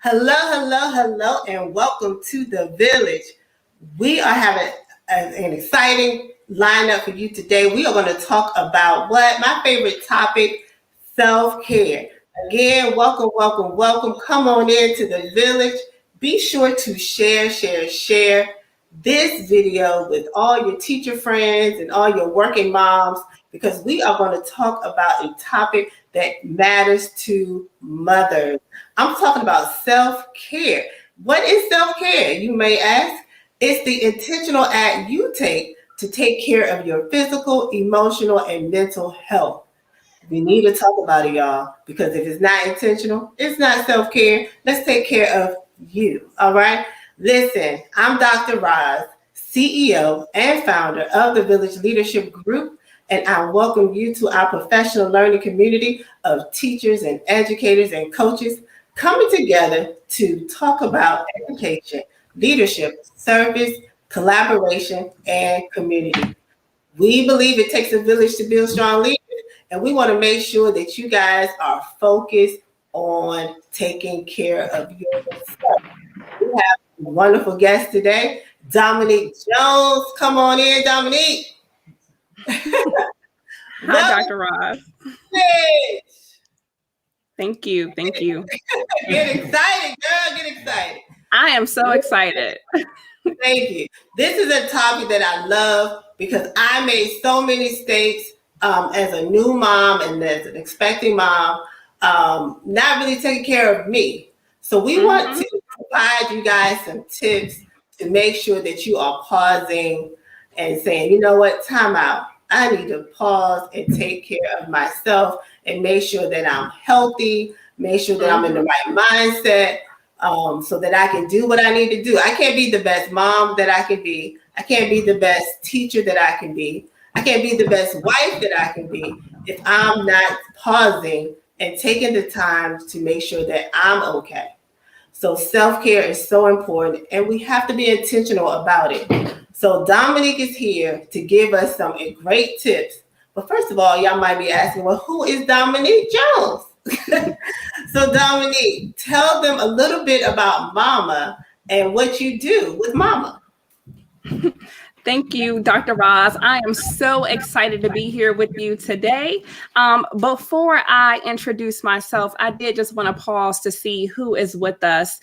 Hello, hello, hello, and welcome to the village. We are having an exciting lineup for you today. We are going to talk about my favorite topic, self-care. Again, welcome, welcome, welcome. Come on into the village. Be sure to share this video with all your teacher friends and all your working moms because we are going to talk about a topic that matters to mothers. I'm talking about self-care. What is self-care, you may ask? It's the intentional act you take to take care of your physical, emotional, and mental health. We need to talk about it, y'all, because if it's not intentional, it's not self-care. Let's take care of you, all right? Listen, I'm Dr. Roz, CEO and founder of the Village Leadership Group, and I welcome you to our professional learning community of teachers and educators and coaches coming together to talk about education, leadership, service, collaboration, and community. We believe it takes a village to build strong leaders, and we want to make sure that you guys are focused on taking care of yourself. We have a wonderful guest today, Dominque Jones. Come on in, Dominique. Hi, Dr. Roz. Hey. Thank you. Get excited, girl. Get excited. I am so excited. Thank you. This is a topic that I love because I made so many mistakes as a new mom and as an expecting mom, not really taking care of me. So we want to provide you guys some tips to make sure that you are pausing and saying, you know what, time out. I need to pause and take care of myself and make sure that I'm healthy, make sure that I'm in the right mindset, so that I can do what I need to do. I can't be the best mom that I can be. I can't be the best teacher that I can be. I can't be the best wife that I can be if I'm not pausing and taking the time to make sure that I'm okay. So self-care is so important, and we have to be intentional about it. So Dominique is here to give us some great tips. But first of all, y'all might be asking, well, who is Dominque Jones? So Dominique, tell them a little bit about Mama and what you do with Mama. Thank you, Dr. Roz. I am so excited to be here with you today. Before I introduce myself, I did just want to pause to see who is with us,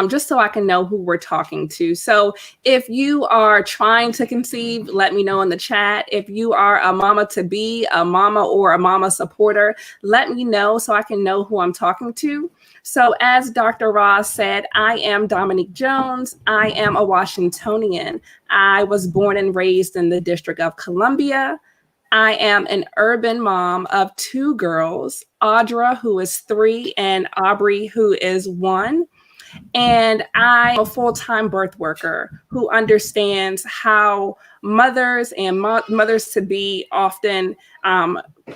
just so I can know who we're talking to. So if you are trying to conceive, let me know in the chat. If you are a mama to be, a mama or a mama supporter, let me know so I can know who I'm talking to. So as Dr. Roz said, I am Dominque Jones. I am a Washingtonian. I was born and raised in the District of Columbia. I am an urban mom of two girls, Audra, who is 3, and Aubrey, who is 1. And I'm a full-time birth worker who understands how mothers and mothers-to-be often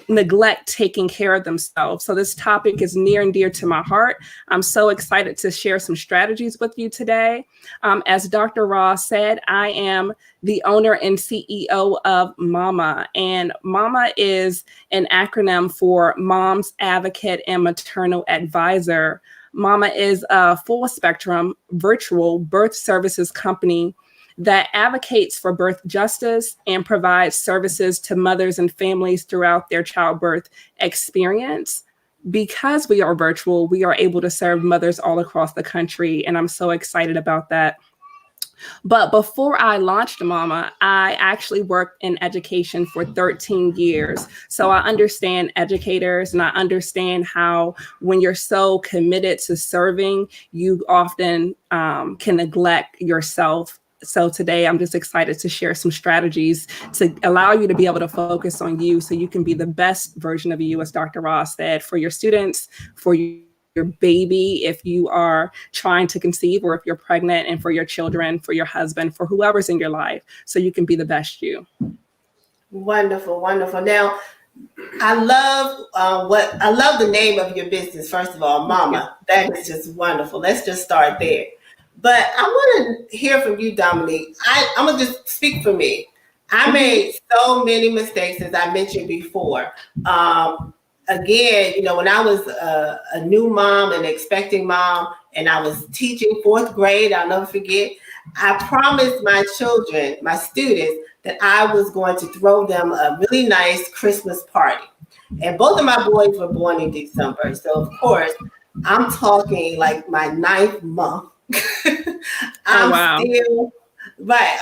neglect taking care of themselves. So this topic is near and dear to my heart. I'm so excited to share some strategies with you today. As Dr. Ross said, I am the owner and CEO of M.A.M.A. And M.A.M.A. is an acronym for Mom's Advocate and Maternal Advisor. M.A.M.A. is a full spectrum virtual birth services company that advocates for birth justice and provides services to mothers and families throughout their childbirth experience. Because we are virtual, we are able to serve mothers all across the country, and I'm so excited about that. But before I launched M.A.M.A., I actually worked in education for 13 years. So I understand educators, and I understand how when you're so committed to serving, you often can neglect yourself. So today I'm just excited to share some strategies to allow you to be able to focus on you so you can be the best version of you, as Dr. Ross said, for your students, for your baby, if you are trying to conceive, or if you're pregnant, and for your children, for your husband, for whoever's in your life, so you can be the best you. Wonderful, wonderful. Now, I love the name of your business. First of all, Mama, that is just wonderful. Let's just start there. But I want to hear from you, Dominique. I'm going to just speak for me. I made so many mistakes, as I mentioned before. again, when I was a new mom, an expecting mom, and I was teaching fourth grade, I'll never forget, I promised my children, my students, that I was going to throw them a really nice Christmas party. And both of my boys were born in December. So, of course, I'm talking like my 9th month. Oh, wow.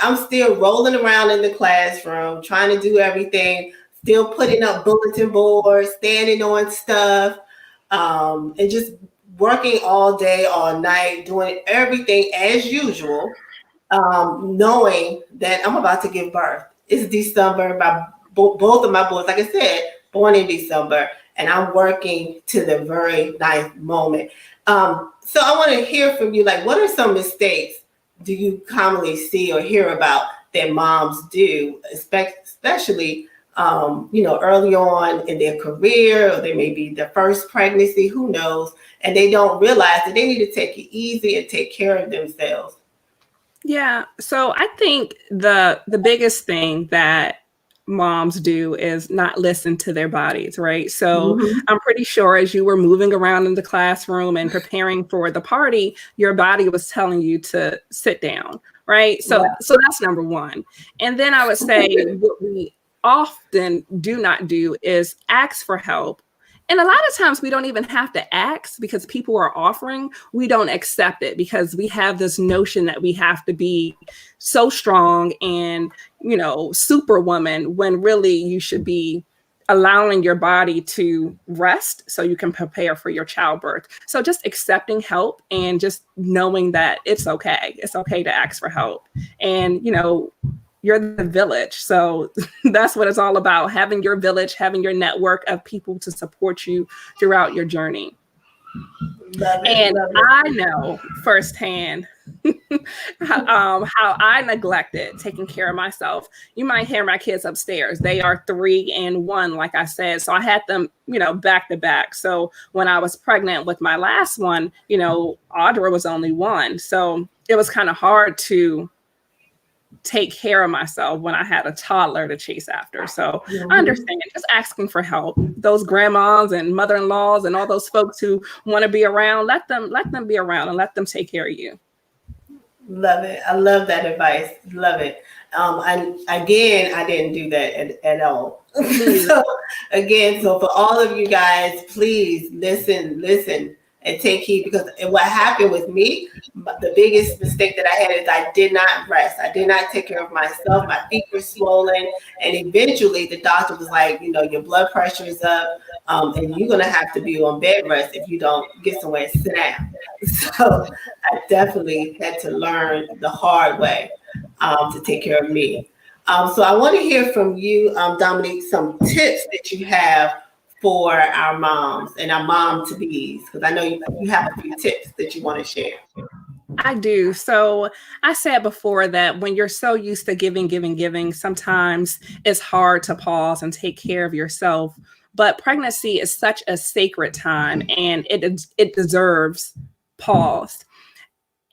I'm still rolling around in the classroom, trying to do everything, still putting up bulletin boards, standing on stuff, and just working all day, all night, doing everything as usual, knowing that I'm about to give birth. It's December. Both of my boys, like I said, born in December, and I'm working to the very 9th moment. So I want to hear from you, like, what are some mistakes do you commonly see or hear about that moms do, especially early on in their career, or they may be their first pregnancy, who knows, and they don't realize that they need to take it easy and take care of themselves? Yeah. So I think the biggest thing that moms do is not listen to their bodies, right? So Mm-hmm. I'm pretty sure as you were moving around in the classroom and preparing for the party, your body was telling you to sit down, right? So that's number one. And then I would say what we often do not do is ask for help. And a lot of times we don't even have to ask because people are offering. We don't accept it because we have this notion that we have to be so strong and, superwoman, when really you should be allowing your body to rest so you can prepare for your childbirth. So just accepting help and just knowing that it's okay. It's okay to ask for help. And, you're the village. So that's what it's all about. Having your village, having your network of people to support you throughout your journey. Love it, And love it. I know firsthand how I neglected taking care of myself. You might hear my kids upstairs. They are 3 and 1, like I said. So I had them, back to back. So when I was pregnant with my last one, Audra was only 1. So it was kind of hard to take care of myself when I had a toddler to chase after. So I understand just asking for help. Those grandmas and mother-in-laws and all those folks who want to be around, let them be around and let them take care of you. Love it. I love that advice. Love it. And again, I didn't do that at all. So for all of you guys, please listen and take heed, because what happened with me, the biggest mistake that I had is I did not rest. I did not take care of myself. My feet were swollen, and eventually the doctor was like, your blood pressure is up, and you're gonna have to be on bed rest if you don't get somewhere and sit down. So I definitely had to learn the hard way to take care of me. So I want to hear from you, Dominique, some tips that you have for our moms and our mom-to-bees, because I know you have a few tips that you want to share. I do. So I said before that when you're so used to giving, sometimes it's hard to pause and take care of yourself. But pregnancy is such a sacred time, and it deserves pause.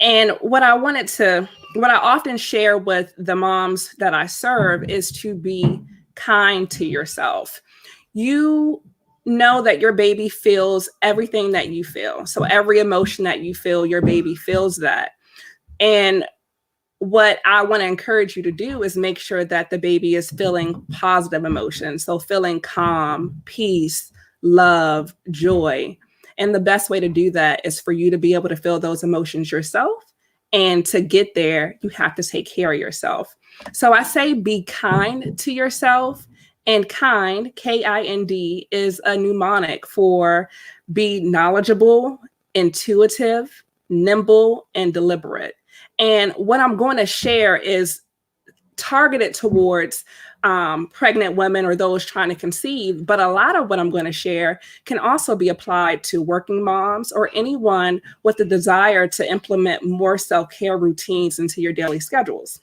And what I often share with the moms that I serve is to be kind to yourself. You know that your baby feels everything that you feel. So every emotion that you feel, your baby feels that. And what I want to encourage you to do is make sure that the baby is feeling positive emotions. So feeling calm, peace, love, joy. And the best way to do that is for you to be able to feel those emotions yourself. And to get there, you have to take care of yourself. So I say be kind to yourself. And kind, K-I-N-D, is a mnemonic for be knowledgeable, intuitive, nimble, and deliberate. And what I'm going to share is targeted towards pregnant women or those trying to conceive. But a lot of what I'm going to share can also be applied to working moms or anyone with the desire to implement more self-care routines into your daily schedules.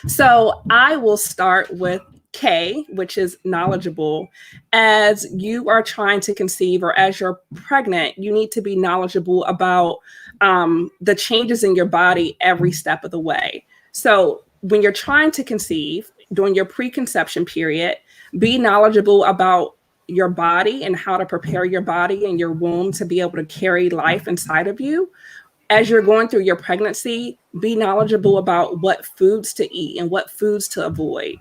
So I will start with K, which is knowledgeable. As you are trying to conceive or as you're pregnant, you need to be knowledgeable about the changes in your body every step of the way. So when you're trying to conceive during your preconception period, be knowledgeable about your body and how to prepare your body and your womb to be able to carry life inside of you. As you're going through your pregnancy, be knowledgeable about what foods to eat and what foods to avoid.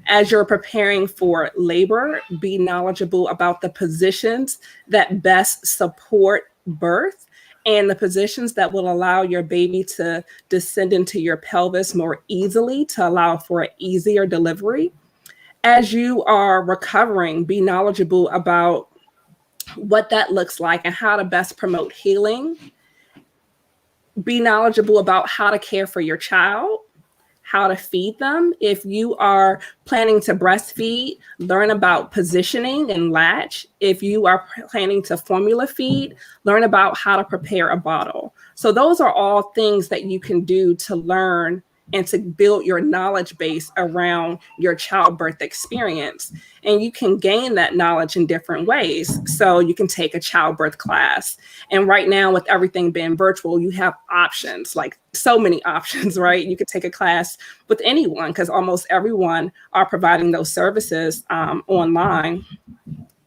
As you're preparing for labor, be knowledgeable about the positions that best support birth and the positions that will allow your baby to descend into your pelvis more easily to allow for an easier delivery. As you are recovering, be knowledgeable about what that looks like and how to best promote healing. Be knowledgeable about how to care for your child, how to feed them. If you are planning to breastfeed, learn about positioning and latch. If you are planning to formula feed, learn about how to prepare a bottle. So those are all things that you can do to learn and to build your knowledge base around your childbirth experience. And you can gain that knowledge in different ways. So you can take a childbirth class. And right now, with everything being virtual, you have options, like so many options, right? You could take a class with anyone because almost everyone are providing those services online.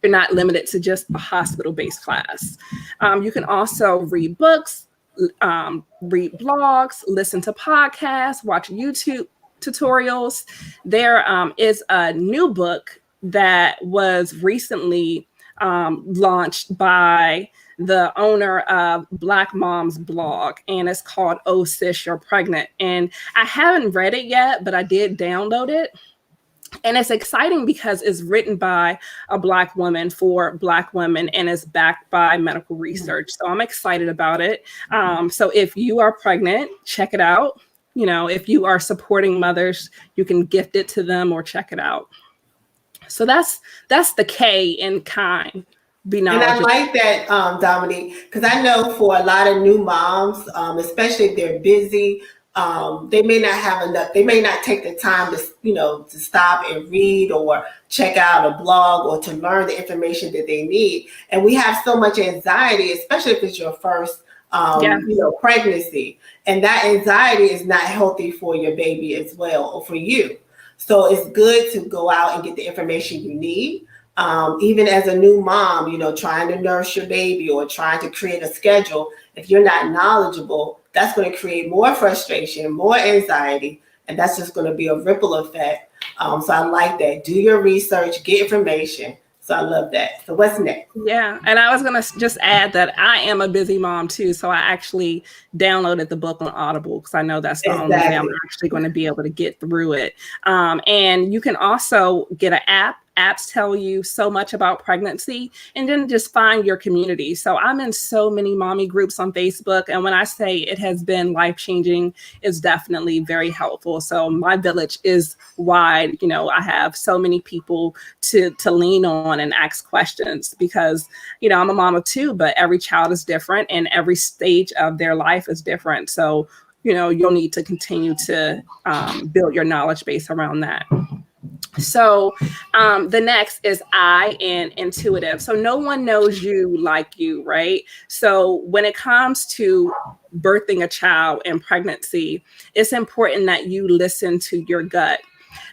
You're not limited to just a hospital-based class. You can also read books, read blogs, listen to podcasts, watch YouTube tutorials. There is a new book that was recently launched by the owner of Black Mom's blog, and it's called Oh Sis, You're Pregnant. And I haven't read it yet, but I did download it. And it's exciting because it's written by a Black woman for Black women and is backed by medical research. So I'm excited about it. So if you are pregnant, check it out. You know, if you are supporting mothers, you can gift it to them or check it out. So that's the K in kind. Be knowledgeable. And I like that, Dominique, because I know for a lot of new moms, especially if they're busy, they may not have enough. They may not take the time to, to stop and read or check out a blog or to learn the information that they need. And we have so much anxiety, especially if it's your first, pregnancy, and that anxiety is not healthy for your baby as well or for you. So it's good to go out and get the information you need. Even as a new mom, trying to nurse your baby or trying to create a schedule, if you're not knowledgeable, that's going to create more frustration, more anxiety, and that's just going to be a ripple effect. So I like that. Do your research, get information. So I love that. So what's next? Yeah. And I was going to just add that I am a busy mom too. So I actually downloaded the book on Audible because I know that's the only way I'm actually going to be able to get through it. And you can also get an app. Apps tell you so much about pregnancy, and then just find your community. So I'm in so many mommy groups on Facebook. And when I say it has been life-changing, it's definitely very helpful. So my village is wide. I have so many people to lean on and ask questions because, I'm a mom of two, but every child is different and every stage of their life is different. So, you'll need to continue to build your knowledge base around that. So the next is I and intuitive. So no one knows you like you, right? So when it comes to birthing a child and pregnancy, it's important that you listen to your gut.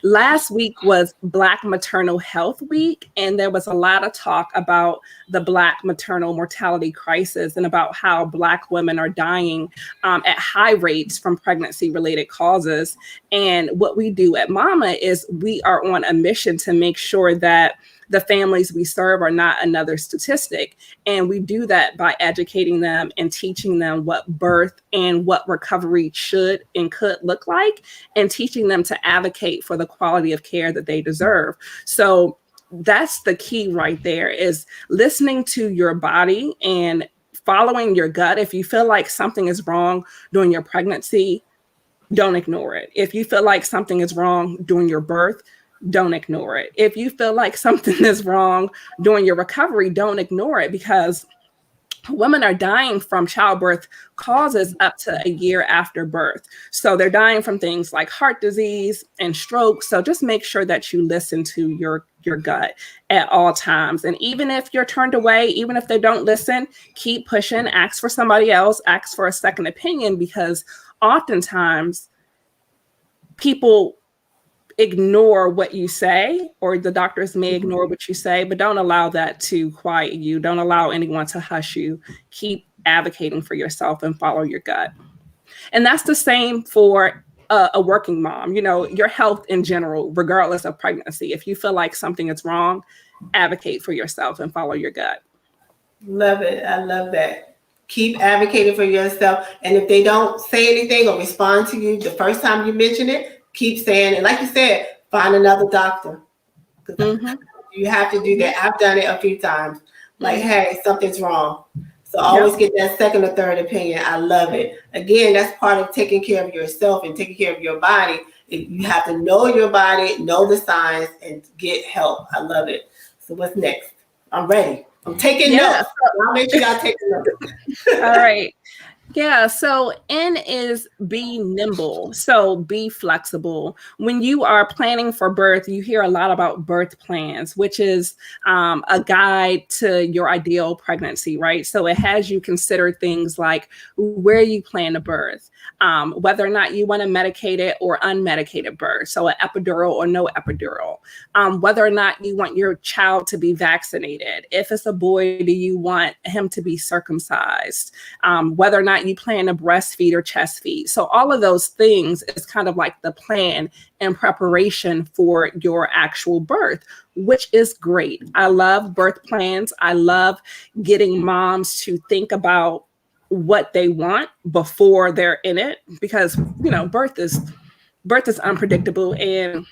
Last week was Black Maternal Health Week, and there was a lot of talk about the Black maternal mortality crisis and about how Black women are dying at high rates from pregnancy-related causes. And what we do at M.A.M.A. is we are on a mission to make sure that the families we serve are not another statistic. And we do that by educating them and teaching them what birth and what recovery should and could look like, and teaching them to advocate for the quality of care that they deserve. So that's the key right there, is listening to your body and following your gut. If you feel like something is wrong during your pregnancy, don't ignore it. If you feel like something is wrong during your birth, don't ignore it. If you feel like something is wrong during your recovery, don't ignore it, because women are dying from childbirth causes up to a year after birth. So they're dying from things like heart disease and stroke. So just make sure that you listen to your gut at all times. And even if you're turned away, even if they don't listen, keep pushing, ask for somebody else, ask for a second opinion, because oftentimes people ignore what you say, or the doctors may ignore what you say, but don't allow that to quiet you. Don't allow anyone to hush you. Keep advocating for yourself and follow your gut. And that's the same for a working mom, your health in general, regardless of pregnancy. If you feel like something is wrong, advocate for yourself and follow your gut. Love it. I love that. Keep advocating for yourself. And if they don't say anything or respond to you the first time you mention it, keep saying it. Like you said, find another doctor. Mm-hmm. You have to do that. I've done it a few times. Like, hey, something's wrong. So always get that second or third opinion. I love it. Again, that's part of taking care of yourself and taking care of your body. You have to know your body, know the signs, and get help. I love it. So what's next? I'm ready. I'm taking notes. I'll make sure y'all take notes. All right. Yeah. So N is be nimble. So be flexible. When you are planning for birth, you hear a lot about birth plans, which is a guide to your ideal pregnancy, right? So it has you consider things like where you plan to birth, whether or not you want a medicated or unmedicated birth. So an epidural or no epidural, whether or not you want your child to be vaccinated. If it's a boy, do you want him to be circumcised? Whether or not you plan to breastfeed or chest feed. So all of those things is kind of like the plan and preparation for your actual birth, which is great. I love birth plans. I love getting moms to think about what they want before they're in it, because birth is unpredictable, and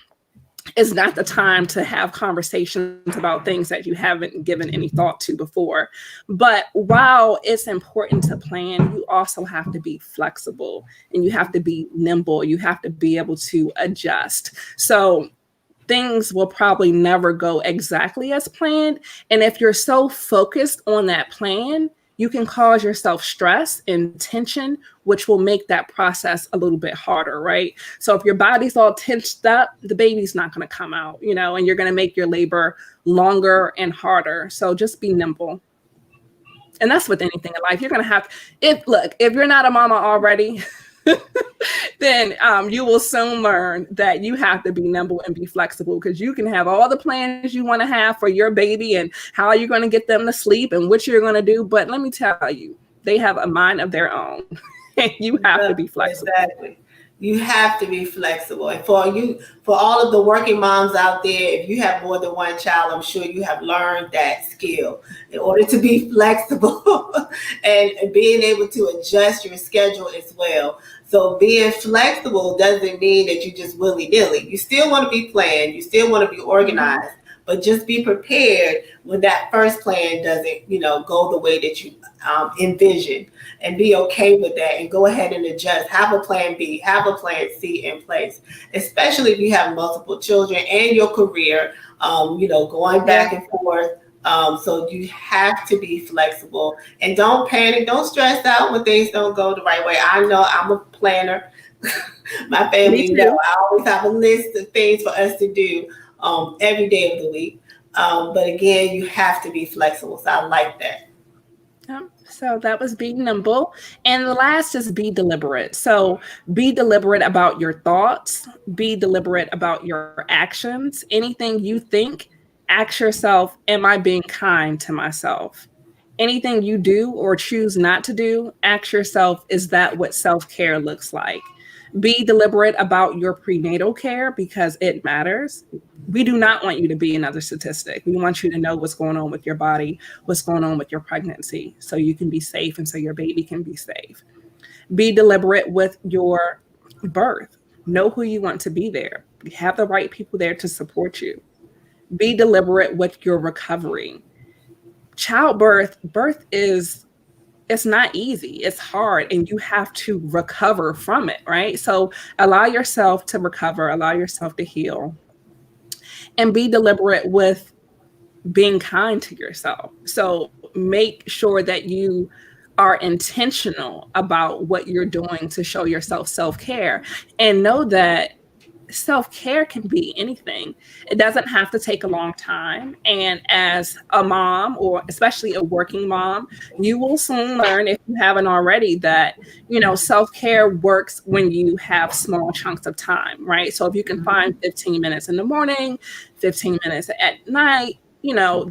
it's not the time to have conversations about things that you haven't given any thought to before. But while it's important to plan, you also have to be flexible and you have to be nimble. You have to be able to adjust. So things will probably never go exactly as planned. And if you're so focused on that plan, you can cause yourself stress and tension, which will make that process a little bit harder, right? So if your body's all tensed up, the baby's not going to come out, and you're going to make your labor longer and harder. So just be nimble. And that's with anything in life. You're going to have, if you're not a mama already, then you will soon learn that you have to be nimble and be flexible, because you can have all the plans you want to have for your baby and how you're going to get them to sleep and what you're going to do. But let me tell you, they have a mind of their own. And you have to be flexible. Exactly. You have to be flexible. And for all of the working moms out there, if you have more than one child, I'm sure you have learned that skill in order to be flexible and being able to adjust your schedule as well. So being flexible doesn't mean that you just willy-nilly. You still want to be planned. You still want to be organized, but just be prepared when that first plan doesn't, go the way that you envision, and be okay with that and go ahead and adjust. Have a plan B, have a plan C in place, especially if you have multiple children and your career, going back and forth. So you have to be flexible and don't panic. Don't stress out when things don't go the right way. I know I'm a planner. My family know I always have a list of things for us to do every day of the week. But again, you have to be flexible. So I like that. So that was be nimble. And the last is be deliberate. So be deliberate about your thoughts, be deliberate about your actions. Anything you think, ask yourself, am I being kind to myself? Anything you do or choose not to do, ask yourself, is that what self-care looks like? Be deliberate about your prenatal care, because it matters. We do not want you to be another statistic. We want you to know what's going on with your body, what's going on with your pregnancy, so you can be safe and so your baby can be safe. Be deliberate with your birth. Know who you want to be there. Have the right people there to support you. Be deliberate with your recovery. Birth it's not easy. It's hard, and you have to recover from it, right? So allow yourself to recover, allow yourself to heal, and be deliberate with being kind to yourself. So make sure that you are intentional about what you're doing to show yourself self-care, and know that self-care can be anything. It doesn't have to take a long time. And as a mom, or especially a working mom, you will soon learn, if you haven't already, that, self-care works when you have small chunks of time, right? So if you can find 15 minutes in the morning, 15 minutes at night,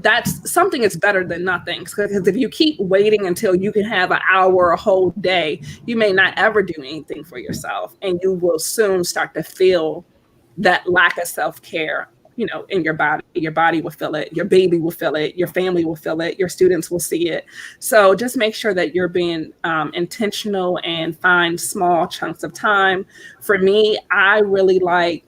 that's something is better than nothing. Because if you keep waiting until you can have an hour, a whole day, you may not ever do anything for yourself. And you will soon start to feel that lack of self-care, in your body. Your body will feel it. Your baby will feel it. Your family will feel it. Your students will see it. So just make sure that you're being intentional and find small chunks of time. For me, I really like,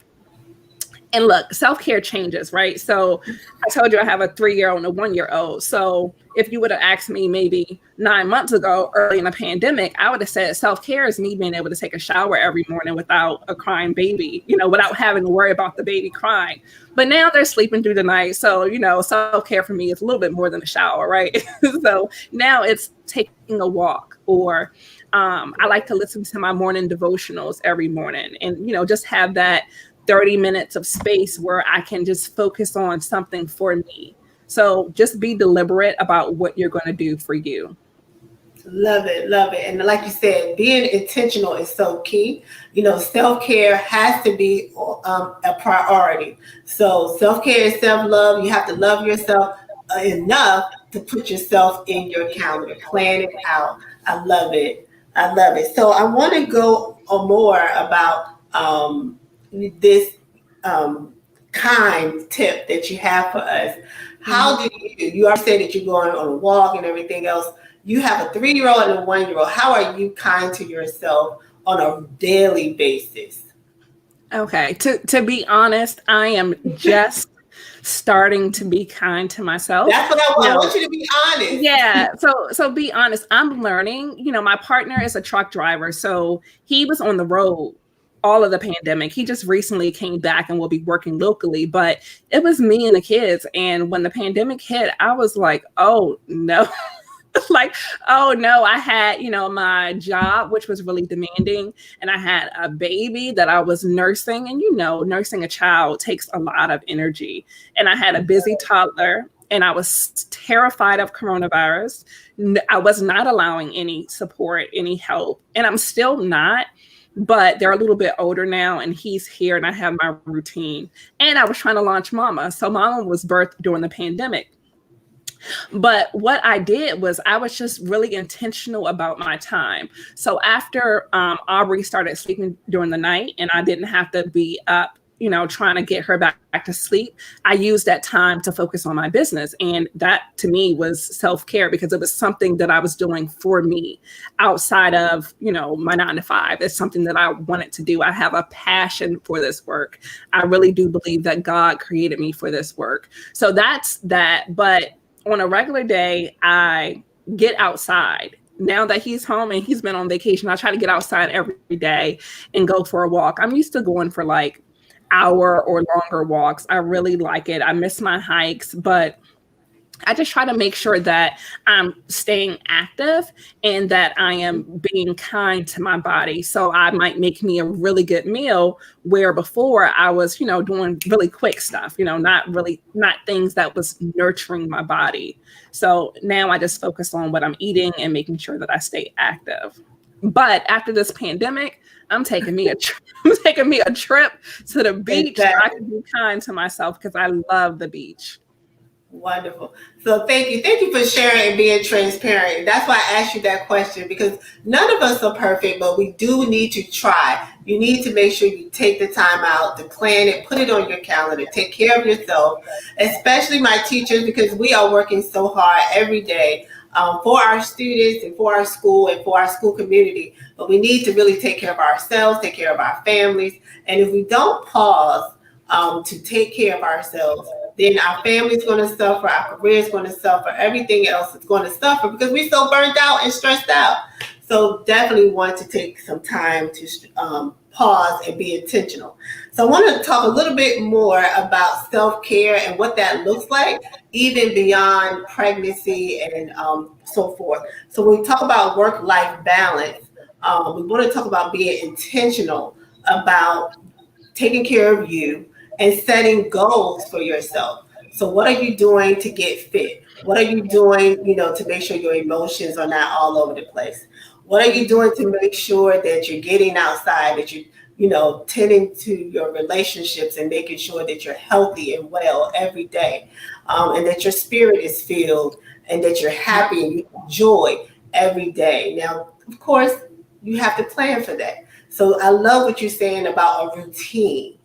and look, self-care changes, right? So I told you I have a 3-year-old and a 1-year-old. So if you would have asked me maybe 9 months ago, early in the pandemic, I would have said self-care is me being able to take a shower every morning without a crying baby, without having to worry about the baby crying. But now they're sleeping through the night. So, self-care for me is a little bit more than a shower, right? So now it's taking a walk, or I like to listen to my morning devotionals every morning, and, just have that 30 minutes of space where I can just focus on something for me. So just be deliberate about what you're going to do for you. Love it, love it. And like you said, being intentional is so key. Self-care has to be a priority. So self-care is self-love. You have to love yourself enough to put yourself in your calendar, plan it out. I love it. I love it. So I want to go more about this kind tip that you have for us. How do you already said that you're going on a walk and everything else. You have a 3-year-old and a 1-year-old. How are you kind to yourself on a daily basis? Okay. To be honest, I am just starting to be kind to myself. That's what I want you to be honest. Yeah. So be honest. I'm learning. My partner is a truck driver, so he was on the road all of the pandemic. He just recently came back and will be working locally, but it was me and the kids. And when the pandemic hit, I was like, oh no. Like, oh no, I had, my job, which was really demanding, and I had a baby that I was nursing, and nursing a child takes a lot of energy. And I had a busy toddler, and I was terrified of coronavirus. I was not allowing any support, any help, and I'm still not. But they're a little bit older now, and he's here, and I have my routine. And I was trying to launch Mama. So Mama was birthed during the pandemic. But what I did was I was just really intentional about my time. So after Aubrey started sleeping during the night, and I didn't have to be up, trying to get her back to sleep, I used that time to focus on my business. And that to me was self-care, because it was something that I was doing for me outside of, my 9 to 5. It's something that I wanted to do. I have a passion for this work. I really do believe that God created me for this work. So that's that. But on a regular day, I get outside. Now that he's home and he's been on vacation, I try to get outside every day and go for a walk. I'm used to going for like hour or longer walks. I really like it. I miss my hikes, but I just try to make sure that I'm staying active and that I am being kind to my body. So I might make me a really good meal, where before I was, doing really quick stuff, not things that was nurturing my body. So now I just focus on what I'm eating and making sure that I stay active. But after this pandemic, I'm taking me a trip to the beach. Exactly. So I can be kind to myself, because I love the beach. Wonderful. So thank you. Thank you for sharing and being transparent. That's why I asked you that question, because none of us are perfect, but we do need to try. You need to make sure you take the time out to plan it, put it on your calendar, take care of yourself, especially my teachers, because we are working so hard every day for our students and for our school and for our school community. But we need to really take care of ourselves, take care of our families. And if we don't pause to take care of ourselves, then our family's going to suffer, our career is going to suffer, everything else is going to suffer, because we're so burnt out and stressed out. So definitely want to take some time to pause and be intentional. So I want to talk a little bit more about self-care and what that looks like, even beyond pregnancy and so forth. So when we talk about work-life balance, we want to talk about being intentional about taking care of you, and setting goals for yourself. So what are you doing to get fit? What are you doing, to make sure your emotions are not all over the place? What are you doing to make sure that you're getting outside, that tending to your relationships and making sure that you're healthy and well every day, and that your spirit is filled and that you're happy and you have joy every day. Now, of course, you have to plan for that. So I love what you're saying about a routine.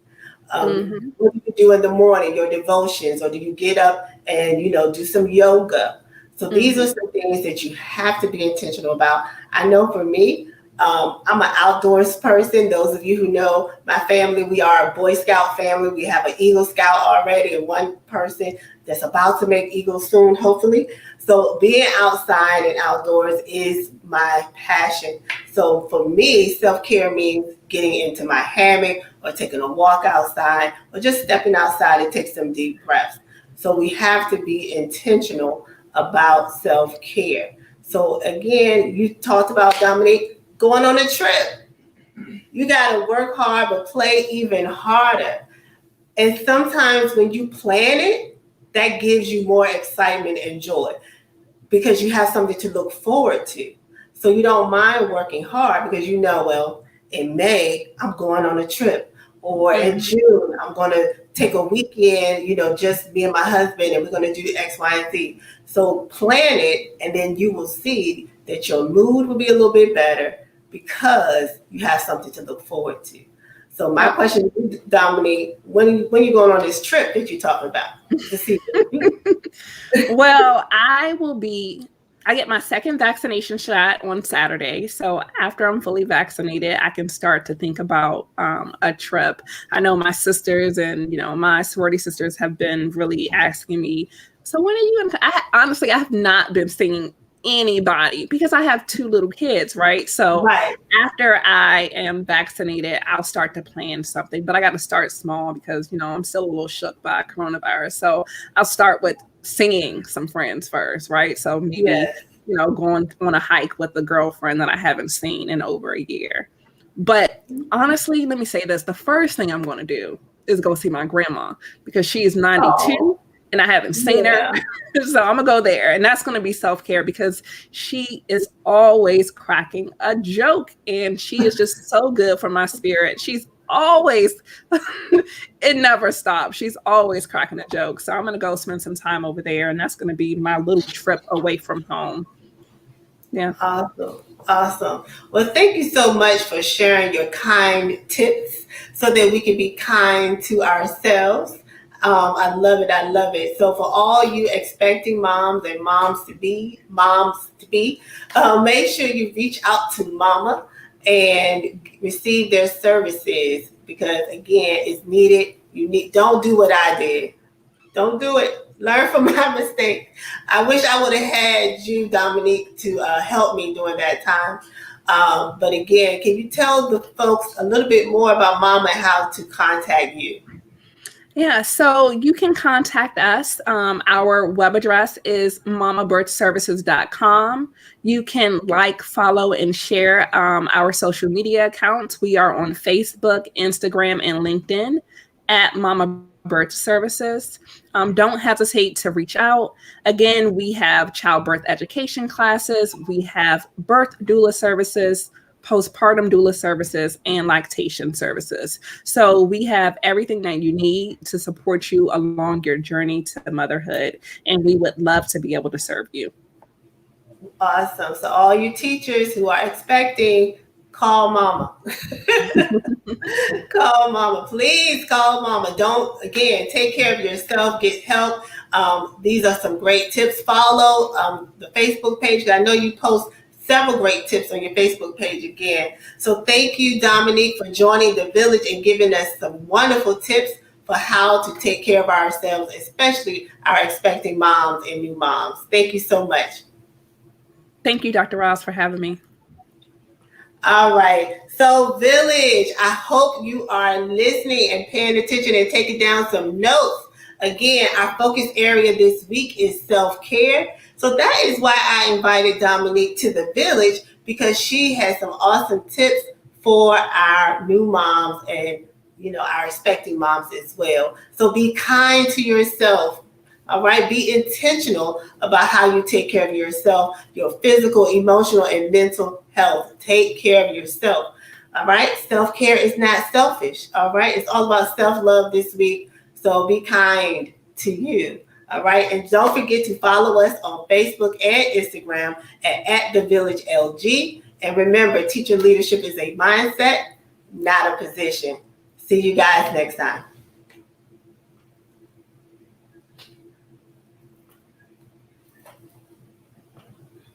What do you do in the morning, your devotions, or do you get up and, do some yoga? So these are some things that you have to be intentional about. I know for me, I'm an outdoors person. Those of you who know my family, we are a Boy Scout family. We have an Eagle Scout already and one person that's about to make Eagle soon, hopefully. So being outside and outdoors is my passion. So for me, self-care means getting into my hammock or taking a walk outside or just stepping outside and take some deep breaths. So we have to be intentional about self-care. So again, you talked about, Dominique, going on a trip. You got to work hard, but play even harder. And sometimes when you plan it, that gives you more excitement and joy because you have something to look forward to. So you don't mind working hard because well, in May, I'm going on a trip. Or in June, I'm going to take a weekend, just me and my husband, and we're going to do X, Y, and Z. So plan it, and then you will see that your mood will be a little bit better because you have something to look forward to. So my question to you, Dominique, when you going on this trip that you're talking about to see? Well, I get my second vaccination shot on Saturday. So after I'm fully vaccinated, I can start to think about a trip. I know my sisters and, my sorority sisters have been really asking me, so when are you honestly, I have not been seeing anybody because I have 2 little kids, right? So after I am vaccinated, I'll start to plan something, but I got to start small because, I'm still a little shook by coronavirus. So I'll start with seeing some friends first, right? So maybe, going on a hike with a girlfriend that I haven't seen in over a year. But honestly, let me say this. The first thing I'm going to do is go see my grandma because she is 92 and I haven't seen her. So I'm going to go there. And that's going to be self-care because she is always cracking a joke and she is just so good for my spirit. She's always, it never stops. She's always cracking a joke. So I'm going to go spend some time over there. And that's going to be my little trip away from home. Yeah. Awesome. Well, thank you so much for sharing your kind tips so that we can be kind to ourselves. I love it. I love it. So for all you expecting moms and moms to be, make sure you reach out to Mama and receive their services because again, it's needed. Don't do what I did. Don't do it. Learn from my mistake. I wish I would have had you, Dominique, to help me during that time. But again, can you tell the folks a little bit more about Mama and how to contact you? Yeah, so you can contact us. Our web address is mamabirthservices.com. You can follow, and share our social media accounts. We are on Facebook, Instagram, and LinkedIn at Mama Birth Services. Don't hesitate to reach out. Again, we have childbirth education classes. We have birth doula services, postpartum doula services, and lactation services. So we have everything that you need to support you along your journey to motherhood. And we would love to be able to serve you. Awesome. So all you teachers who are expecting, call Mama. Call Mama. Please call Mama. Again, take care of yourself. Get help. These are some great tips. Follow the Facebook page. I know you post several great tips on your Facebook page again. So thank you, Dominique, for joining the village and giving us some wonderful tips for how to take care of ourselves, especially our expecting moms and new moms. Thank you so much. Thank you, Dr. Ross, for having me. All right. So, village, I hope you are listening and paying attention and taking down some notes. Again, our focus area this week is self-care. So that is why I invited Dominique to the village, because she has some awesome tips for our new moms and our expecting moms as well. So be kind to yourself. All right, be intentional about how you take care of yourself, your physical, emotional, and mental health. Take care of yourself. All right, self-care is not selfish. All right, it's all about self-love this week. So be kind to you. All right, and don't forget to follow us on Facebook and Instagram at The Village LG. And remember, teacher leadership is a mindset, not a position. See you guys next time.